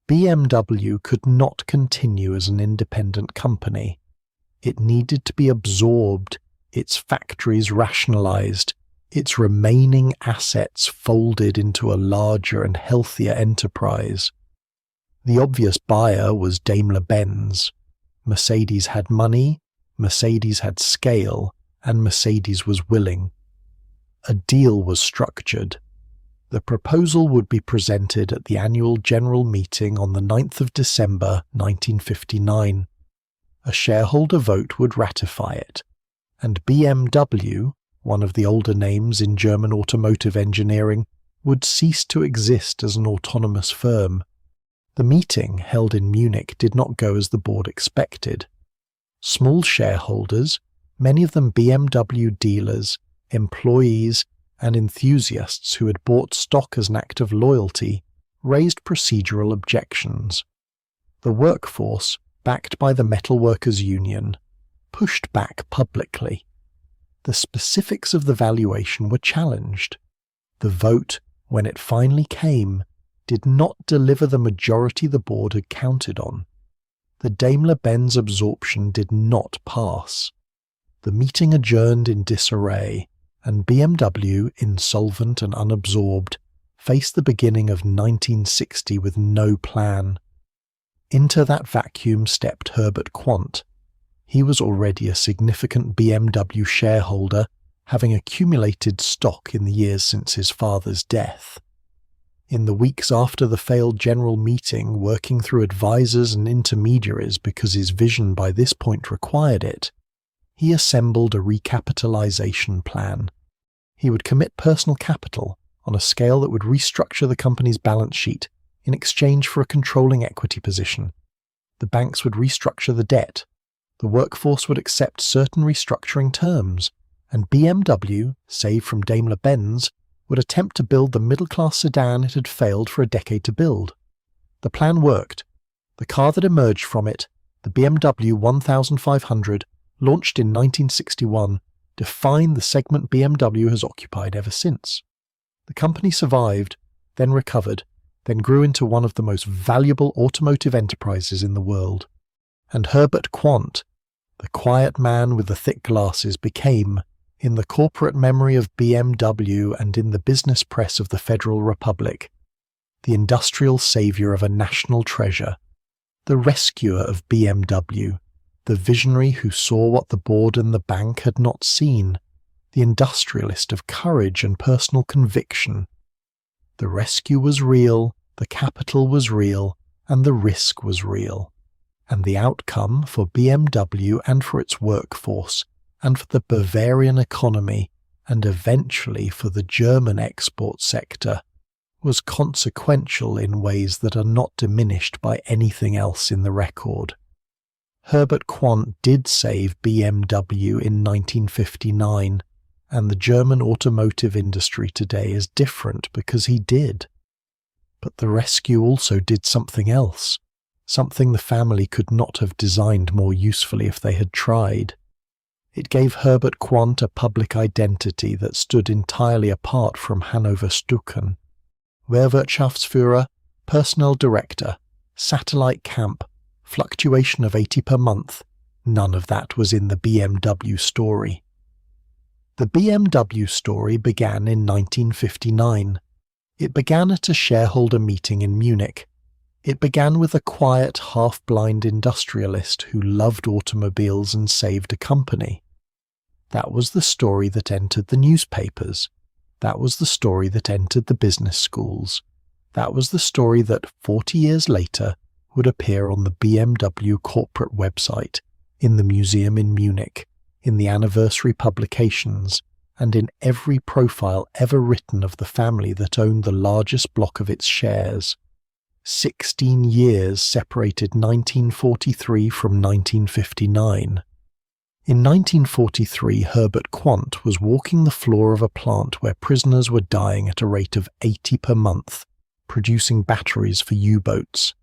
BMW could not continue as an independent company. It needed to be absorbed, its factories rationalized, its remaining assets folded into a larger and healthier enterprise. The obvious buyer was Daimler-Benz. Mercedes had money, Mercedes had scale, and Mercedes was willing. A deal was structured. The proposal would be presented at the annual general meeting on the 9th of December 1959. A shareholder vote would ratify it, and BMW, one of the older names in German automotive engineering, would cease to exist as an autonomous firm. The meeting, held in Munich, did not go as the board expected. Small shareholders, many of them BMW dealers, employees, and enthusiasts who had bought stock as an act of loyalty, raised procedural objections. The workforce, backed by the Metalworkers' Union, pushed back publicly. The specifics of the valuation were challenged. The vote, when it finally came, did not deliver the majority the board had counted on. The Daimler-Benz absorption did not pass. The meeting adjourned in disarray, and BMW, insolvent and unabsorbed, faced the beginning of 1960 with no plan. Into that vacuum stepped Herbert Quandt. He was already a significant BMW shareholder, having accumulated stock in the years since his father's death. In the weeks after the failed general meeting, working through advisors and intermediaries because his vision by this point required it, he assembled a recapitalization plan. He would commit personal capital on a scale that would restructure the company's balance sheet in exchange for a controlling equity position. The banks would restructure the debt. The workforce would accept certain restructuring terms, and BMW, saved from Daimler-Benz, would attempt to build the middle-class sedan it had failed for a decade to build. The plan worked. The car that emerged from it, the BMW 1500, launched in 1961, defined the segment BMW has occupied ever since. The company survived, then recovered, then grew into one of the most valuable automotive enterprises in the world. And Herbert Quandt, the quiet man with the thick glasses, became, in the corporate memory of BMW and in the business press of the Federal Republic, the industrial savior of a national treasure, the rescuer of BMW, the visionary who saw what the board and the bank had not seen, the industrialist of courage and personal conviction. The rescue was real, the capital was real, and the risk was real. And the outcome for BMW and for its workforce, and for the Bavarian economy, and eventually for the German export sector, was consequential in ways that are not diminished by anything else in the record. Herbert Quandt did save BMW in 1959, and the German automotive industry today is different because he did. But the rescue also did something else, something the family could not have designed more usefully if they had tried. It gave Herbert Quandt a public identity that stood entirely apart from Hannover Stücken. Wehrwirtschaftsführer, personnel director, satellite camp, fluctuation of 80 per month, none of that was in the BMW story. The BMW story began in 1959. It began at a shareholder meeting in Munich. It began with a quiet, half-blind industrialist who loved automobiles and saved a company. That was the story that entered the newspapers. That was the story that entered the business schools. That was the story that, 40 years later, would appear on the BMW corporate website, in the museum in Munich, in the anniversary publications, and in every profile ever written of the family that owned the largest block of its shares. 16 years separated 1943 from 1959. In 1943, Herbert Quandt was walking the floor of a plant where prisoners were dying at a rate of 80 per month, producing batteries for U-boats.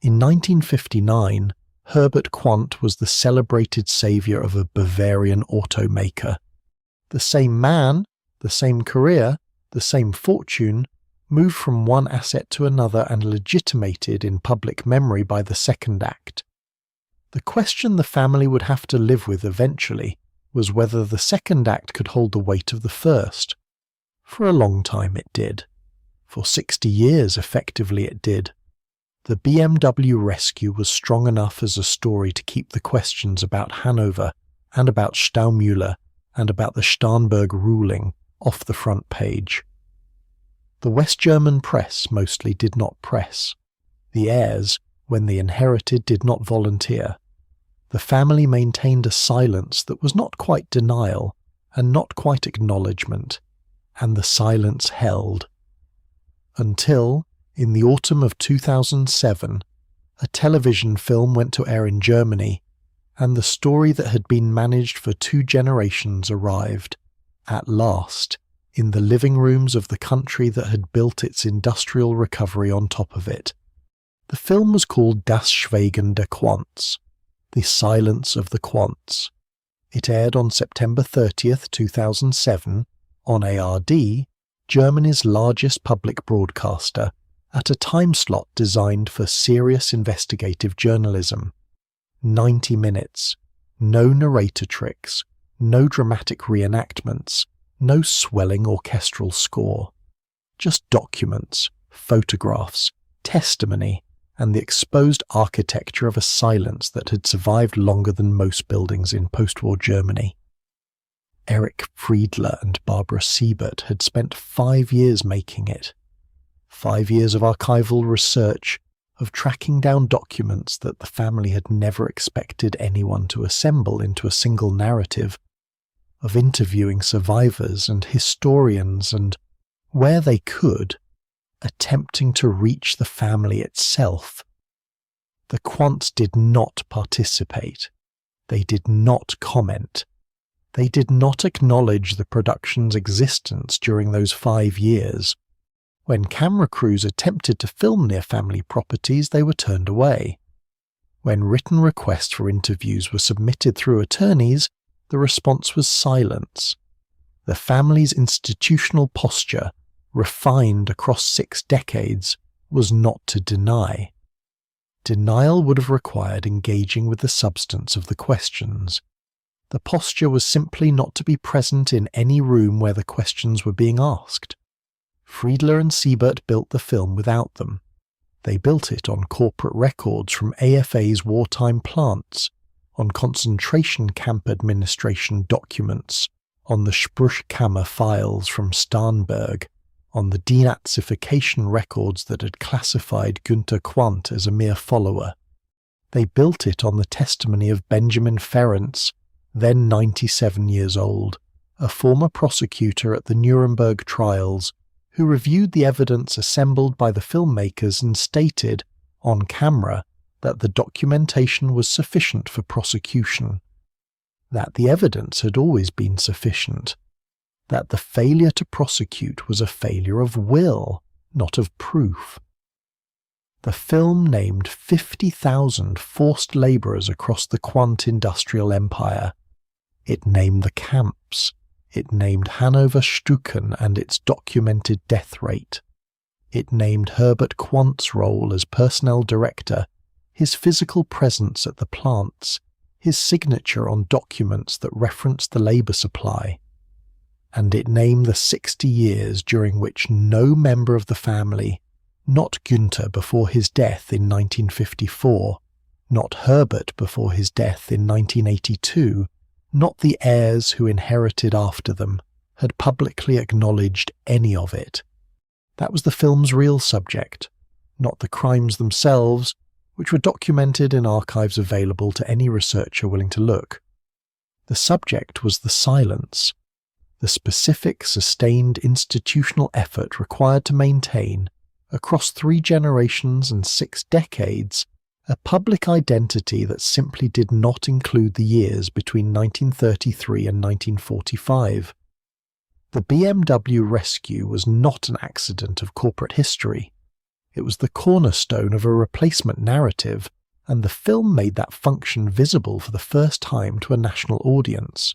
In 1959, Herbert Quandt was the celebrated saviour of a Bavarian automaker. The same man, the same career, the same fortune, moved from one asset to another and legitimated in public memory by the second act. The question the family would have to live with eventually was whether the second act could hold the weight of the first. For a long time it did. For 60 years effectively it did. The BMW rescue was strong enough as a story to keep the questions about Hanover and about Staumüller and about the Starnberg ruling off the front page. The West German press mostly did not press. The heirs, when they inherited, did not volunteer. The family maintained a silence that was not quite denial and not quite acknowledgement, and the silence held. Until, in the autumn of 2007, a television film went to air in Germany, and the story that had been managed for 2 generations arrived, at last, in the living rooms of the country that had built its industrial recovery on top of it. The film was called Das Schweigen der Quandts, The Silence of the Quandts. It aired on September 30th, 2007, on ARD, Germany's largest public broadcaster, at a time slot designed for serious investigative journalism. 90 minutes, no narrator tricks, no dramatic reenactments, no swelling orchestral score. Just documents, photographs, testimony, and the exposed architecture of a silence that had survived longer than most buildings in post-war Germany. Erich Friedler and Barbara Siebert had spent 5 years making it. 5 years of archival research, of tracking down documents that the family had never expected anyone to assemble into a single narrative, of interviewing survivors and historians and, where they could, attempting to reach the family itself. The Quandts did not participate. They did not comment. They did not acknowledge the production's existence during those 5 years. When camera crews attempted to film near family properties, they were turned away. When written requests for interviews were submitted through attorneys, the response was silence. The family's institutional posture, refined across 6 decades, was not to deny. Denial would have required engaging with the substance of the questions. The posture was simply not to be present in any room where the questions were being asked. Friedler and Siebert built the film without them. They built it on corporate records from AFA's wartime plants, on concentration camp administration documents, on the Spruchkammer files from Starnberg, on the denazification records that had classified Günther Quandt as a mere follower. They built it on the testimony of Benjamin Ferencz, then 97 years old, a former prosecutor at the Nuremberg trials, who reviewed the evidence assembled by the filmmakers and stated, on camera, that the documentation was sufficient for prosecution, that the evidence had always been sufficient, that the failure to prosecute was a failure of will, not of proof. The film named 50,000 forced labourers across the Quandt industrial empire. It named the camps. It named Hanover Stuken and its documented death rate. It named Herbert Quandt's role as personnel director, his physical presence at the plants, his signature on documents that referenced the labour supply. And it named the 60 years during which no member of the family, not Günther before his death in 1954, not Herbert before his death in 1982, not the heirs who inherited after them, had publicly acknowledged any of it. That was the film's real subject, not the crimes themselves, which were documented in archives available to any researcher willing to look. The subject was the silence, the specific, sustained institutional effort required to maintain, across 3 generations and 6 decades, a public identity that simply did not include the years between 1933 and 1945. The BMW rescue was not an accident of corporate history. It was the cornerstone of a replacement narrative, and the film made that function visible for the first time to a national audience.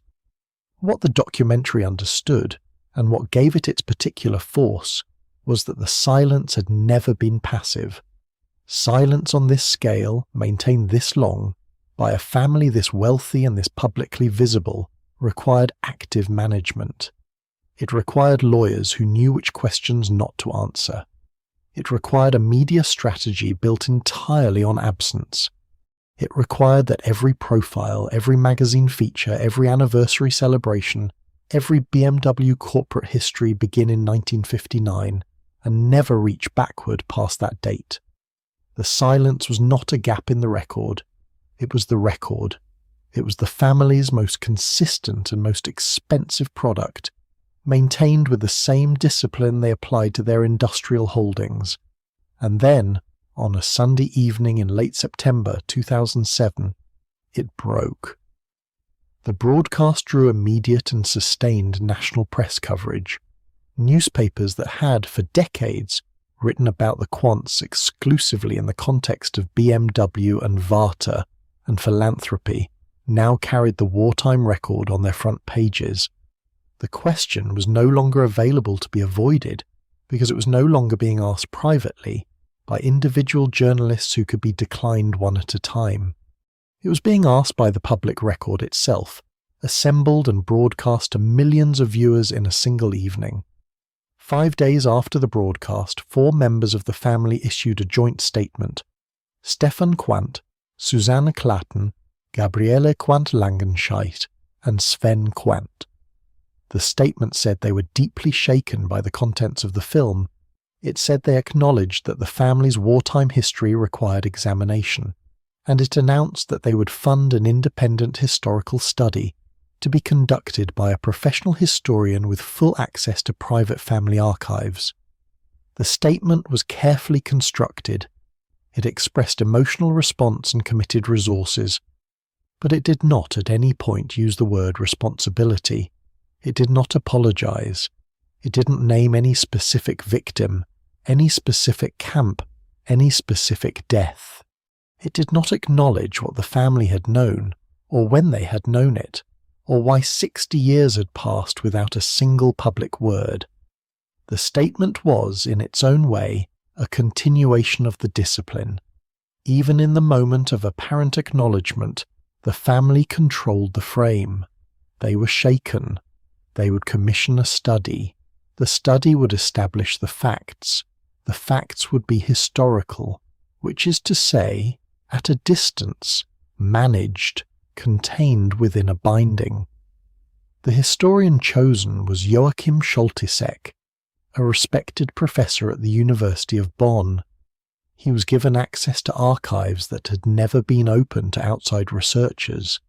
What the documentary understood, and what gave it its particular force, was that the silence had never been passive. Silence on this scale, maintained this long, by a family this wealthy and this publicly visible, required active management. It required lawyers who knew which questions not to answer. It required a media strategy built entirely on absence. It required that every profile, every magazine feature, every anniversary celebration, every BMW corporate history begin in 1959 and never reach backward past that date. The silence was not a gap in the record. It was the record. It was the family's most consistent and most expensive product, maintained with the same discipline they applied to their industrial holdings. And then, on a Sunday evening in late September 2007, it broke. The broadcast drew immediate and sustained national press coverage. Newspapers that had, for decades, written about the Quandts exclusively in the context of BMW and Varta and philanthropy, now carried the wartime record on their front pages. The question was no longer available to be avoided because it was no longer being asked privately by individual journalists who could be declined one at a time. It was being asked by the public record itself, assembled and broadcast to millions of viewers in a single evening. 5 days after the broadcast, 4 members of the family issued a joint statement: Stefan Quandt, Susanne Klatten, Gabriele Quandt-Langenscheidt, and Sven Quandt. The statement said they were deeply shaken by the contents of the film. It said they acknowledged that the family's wartime history required examination, and it announced that they would fund an independent historical study to be conducted by a professional historian with full access to private family archives. The statement was carefully constructed. It expressed emotional response and committed resources, but it did not at any point use the word responsibility. It did not apologize. It didn't name any specific victim, any specific camp, any specific death. It did not acknowledge what the family had known, or when they had known it, or why 60 years had passed without a single public word. The statement was, in its own way, a continuation of the discipline. Even in the moment of apparent acknowledgement, the family controlled the frame. They were shaken. They would commission a study. The study would establish the facts. The facts would be historical, which is to say, at a distance, managed, contained within a binding. The historian chosen was Joachim Scholtisek, a respected professor at the University of Bonn. He was given access to archives that had never been open to outside researchers.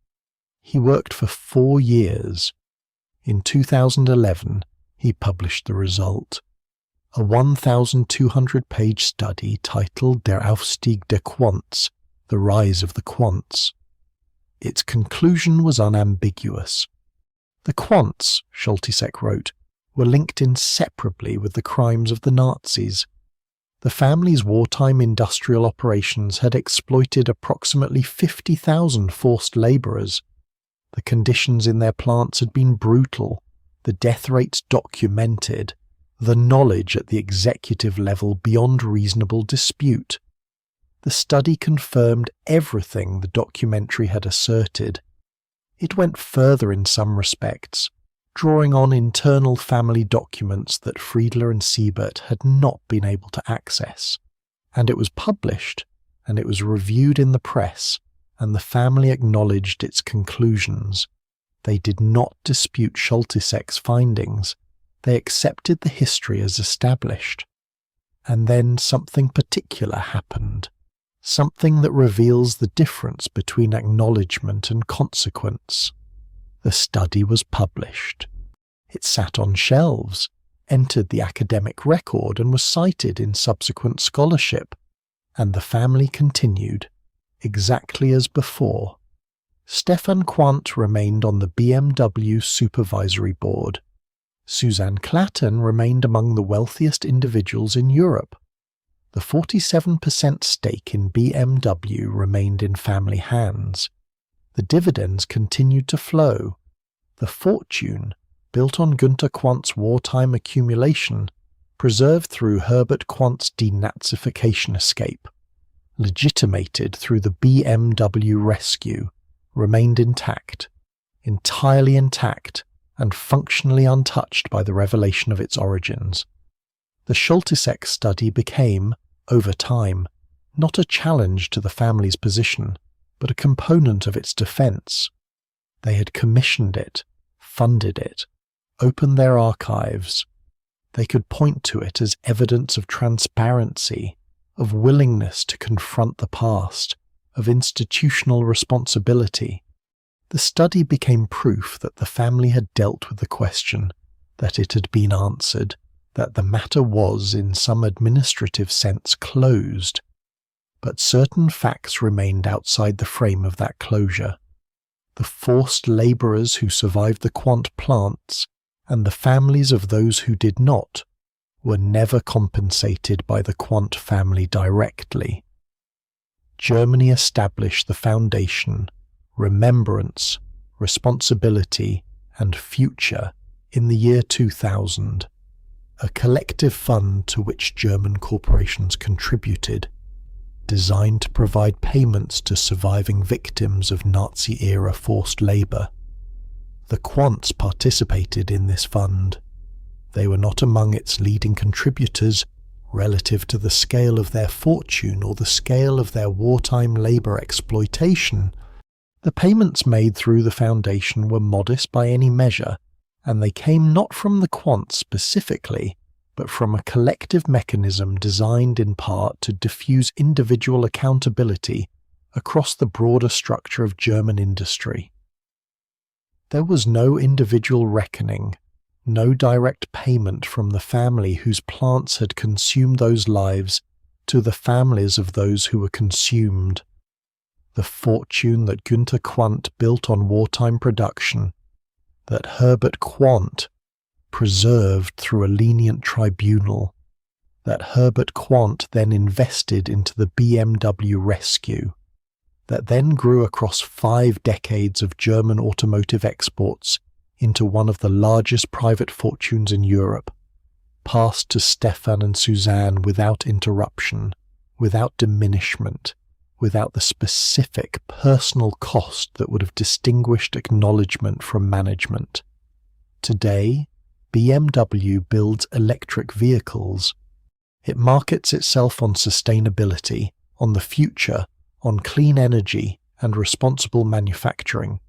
He worked for 4 years. In 2011, he published the result, a 1,200-page study titled Der Aufstieg der Quandts, The Rise of the Quandts. Its conclusion was unambiguous. The Quandts, Scholtisek wrote, were linked inseparably with the crimes of the Nazis. The family's wartime industrial operations had exploited approximately 50,000 forced labourers. The conditions in their plants had been brutal, the death rates documented, the knowledge at the executive level beyond reasonable dispute. The study confirmed everything the documentary had asserted. It went further in some respects, drawing on internal family documents that Friedler and Siebert had not been able to access. And it was published, and it was reviewed in the press, and the family acknowledged its conclusions. They did not dispute Scholtisek's findings. They accepted the history as established. And then something particular happened. something that reveals the difference between acknowledgement and consequence. The study was published. It sat on shelves, entered the academic record, and was cited in subsequent scholarship, and the family continued, exactly as before. Stefan Quandt remained on the BMW supervisory board. Suzanne Klatten remained among the wealthiest individuals in Europe. The 47% stake in BMW remained in family hands. The dividends continued to flow. The fortune, built on Günther Quandt's wartime accumulation, preserved through Herbert Quandt's denazification escape, legitimated through the BMW rescue, remained intact, entirely intact, and functionally untouched by the revelation of its origins. The Scholtisek study became, over time, not a challenge to the family's position, but a component of its defense. They had commissioned it, funded it, opened their archives. They could point to it as evidence of transparency, of willingness to confront the past, of institutional responsibility. The study became proof that the family had dealt with the question, that it had been answered, that the matter was, in some administrative sense, closed. But certain facts remained outside the frame of that closure. The forced labourers who survived the Quandt plants, and the families of those who did not, were never compensated by the Quandt family directly. Germany established the foundation, remembrance, responsibility, and future in the year 2000, a collective fund to which German corporations contributed, designed to provide payments to surviving victims of Nazi-era forced labour. The Quandts participated in this fund. They were not among its leading contributors relative to the scale of their fortune or the scale of their wartime labour exploitation. The payments made through the foundation were modest by any measure, and they came not from the Quandts specifically, but from a collective mechanism designed in part to diffuse individual accountability across the broader structure of German industry. There was no individual reckoning, no direct payment from the family whose plants had consumed those lives to the families of those who were consumed. The fortune that Günther Quandt built on wartime production, that Herbert Quandt preserved through a lenient tribunal, that Herbert Quandt then invested into the BMW rescue, that then grew across 5 decades of German automotive exports into one of the largest private fortunes in Europe, passed to Stefan and Suzanne without interruption, without diminishment, without the specific personal cost that would have distinguished acknowledgement from management. Today, BMW builds electric vehicles. It markets itself on sustainability, on the future, on clean energy and responsible manufacturing.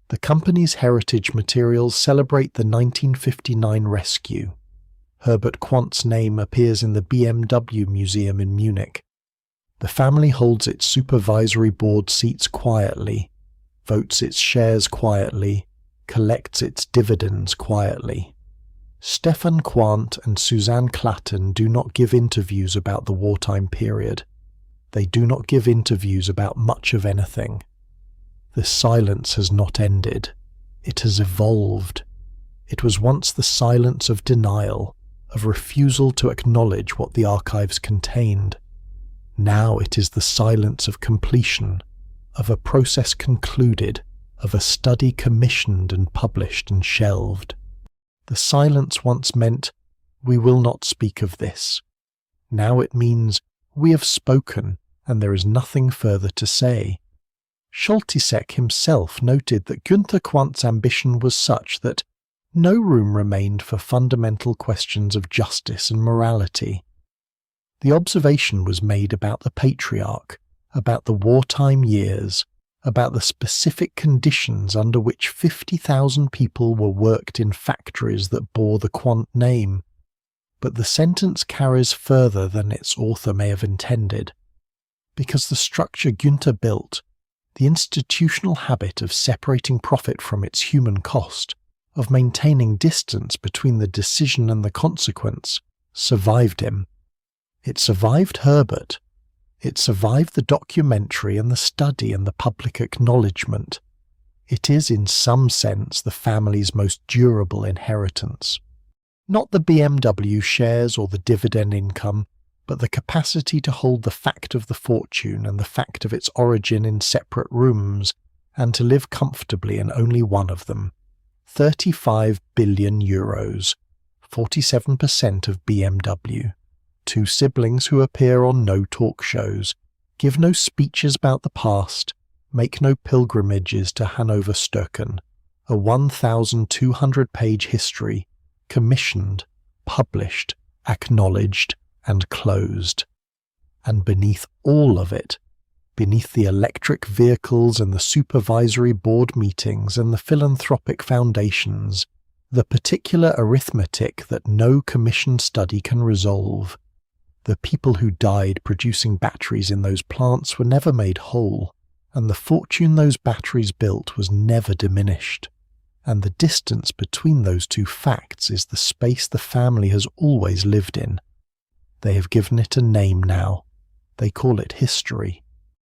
The company's heritage materials celebrate the 1959 rescue. Herbert Quandt's name appears in the BMW Museum in Munich. The family holds its supervisory board seats quietly, votes its shares quietly, collects its dividends quietly. Stefan Quandt and Suzanne Klatten do not give interviews about the wartime period. They do not give interviews about much of anything. The silence has not ended. It has evolved. It was once the silence of denial, of refusal to acknowledge what the archives contained. Now it is the silence of completion, of a process concluded, of a study commissioned and published and shelved. The silence once meant, "We will not speak of this." Now it means, "We have spoken, and there is nothing further to say." Scholtisek himself noted that Günther Quandt's ambition was such that no room remained for fundamental questions of justice and morality. The observation was made about the patriarch, about the wartime years, about the specific conditions under which 50,000 people were worked in factories that bore the Quandt name. But the sentence carries further than its author may have intended. because the structure Günther built, the institutional habit of separating profit from its human cost, of maintaining distance between the decision and the consequence, survived him. It survived Herbert. It survived the documentary and the study and the public acknowledgement. It is in some sense the family's most durable inheritance. Not the BMW shares or the dividend income, but the capacity to hold the fact of the fortune and the fact of its origin in separate rooms, and to live comfortably in only one of them. 35 billion euros, 47% of BMW. Two siblings who appear on no talk shows, give no speeches about the past, make no pilgrimages to Hanover Stöcken. A 1,200-page history, commissioned, published, acknowledged, and closed. And beneath all of it, beneath the electric vehicles and the supervisory board meetings and the philanthropic foundations, the particular arithmetic that no commissioned study can resolve, the people who died producing batteries in those plants were never made whole, and the fortune those batteries built was never diminished. And the distance between those two facts is the space the family has always lived in. They have given it a name now. They call it history.